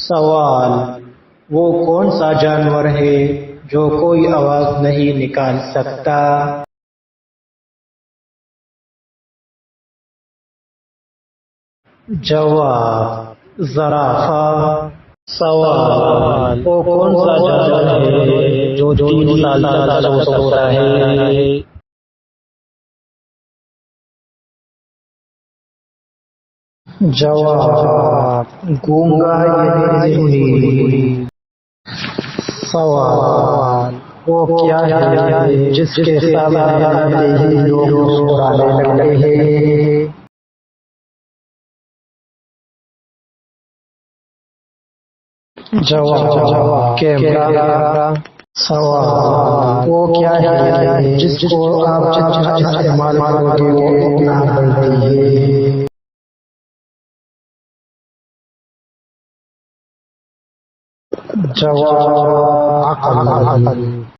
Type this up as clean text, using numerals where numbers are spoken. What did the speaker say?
سوال: وہ کون سا جانور ہے جو کوئی آواز نہیں نکال سکتا؟ جواب: زرافہ۔ سوال: وہ کون سا جانور ہے جو 3 سال تک سو سکتا ہے؟ جواب: گونگا یعنی زہری۔ سوال: وہ کیا ہے جس کے سامنے آتے ہی لوگ مسکرانے لگتے ہیں؟ جواب: کیمرہ۔ سوال: وہ کیا ہے جس کو آپ جتنا استعمال کرو گے وہ اتنا بڑھتی ہے؟ جواب: عقل۔